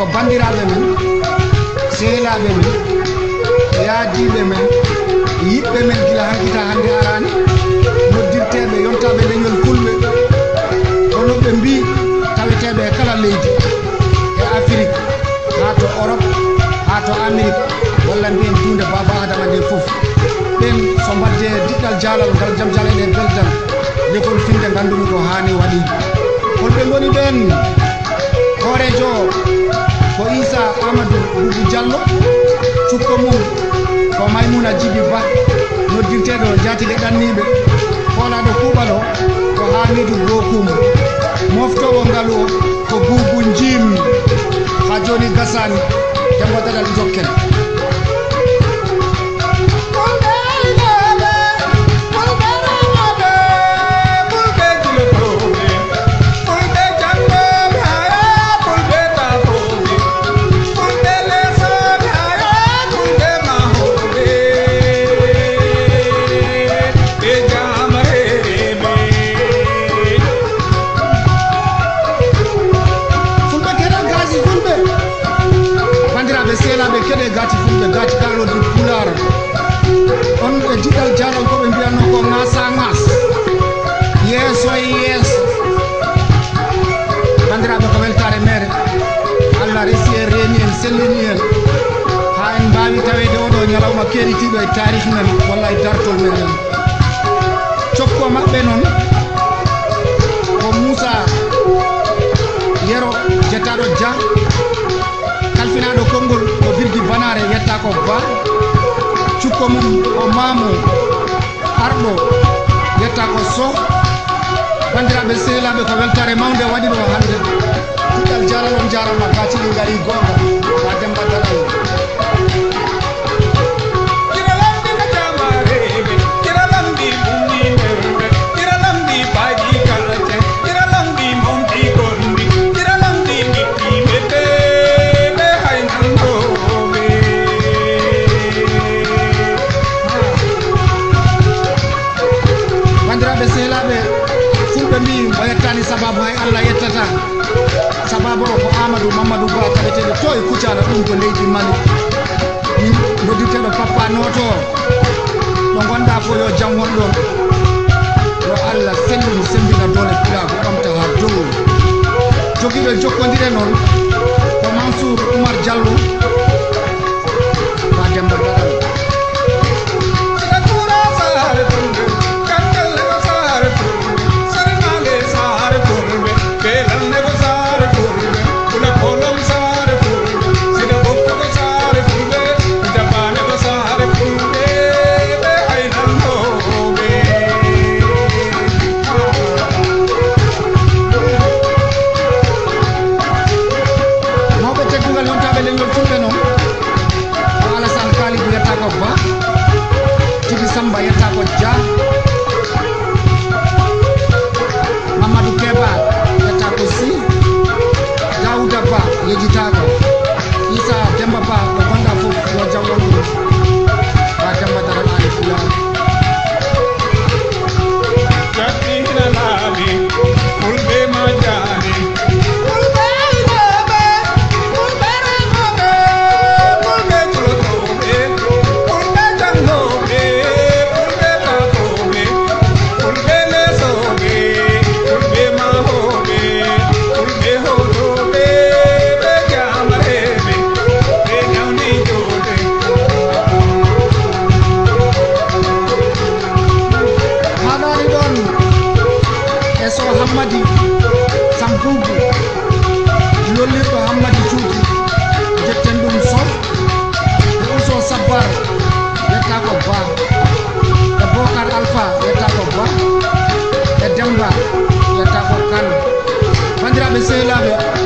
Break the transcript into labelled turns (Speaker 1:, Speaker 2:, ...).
Speaker 1: ko bandiraɓe men sehlaɓe men yaadiɓe men yiɓɓe men gila hankita hande arani noddirteɓe yontaɓe leñol fulɓe hono ɓe mbi taweteɓe e kala leydi e Afrique ha to Europe ha to Amérique walla mbiyen dunde baba adama nde foof ɓen so mbadde diɗɗal jaalal ngal jam jaleɗe beldal lekol finde gandumi ko hani waɗi holɓe goni ɓen horejo ko Issa Amadou Boubou Diallo cukko mum ko Maymouna Djiby Ba noddirteɗo jatigue ɗanniɓe holaɗo kuuɓalo ko Hamidou Bokoum moftowo ngalu o ko Boubou Njim ha joni gasani Demba Dadal Jokkel gati fulɓe gati kalo di pular on ɓe jiɗal jalal ko ɓe mbiyanno ko ngasa ngas yeeso e yeeso bandiraɓe ko weltare mere Allah resi en reeni en sellini en ha en mbawi tawede oɗo ñalawma keritiɗo e tarih men walla e dartol meɗen cokko maɓɓe noon ko Moussa Yero jettaɗo Dia kalfinaɗo konngol o Birgi Banare yetta ko Ba cukko mum o Mamou Arɗo yetta ko So bandiraɓe sehlaɓe ko weltare mawde waɗino hande ɗiɗɗal jalal on jarama gatiɗi gari gonga ha Demba Dadal sababu hay Allah yettata sababu ko Amadou Mamadou Ba taweteɗo to e Kucala ɗum ko leydi Mali min nodditeɗo Papa Noto ɗo gonɗa fo yo jam won ɗon yo Allah sellini sembina dole pulago ɓamta ha dow joguiɓe jokkodire noon ko Mansour Oumar Diallo ba Demba Dadal Samba yetta ko Dia Mamadou Keba yetta ko Si Daouda Ba yejita ko Issa Demba Ba ko gonɗa fof yo jawol ɗum ba Demba Dadal ali fula jaɓɓina laaɓi fulɓe ma jaani Hammadi Sambugu lollirɗo Hammadi Cuuɗi jetten ɗum Sow e Uso Sabbar yetta ko Ba e Bocar Alpha yetta ko Ba e Demba yetta ko Kane bandiraɓe sehlaɓe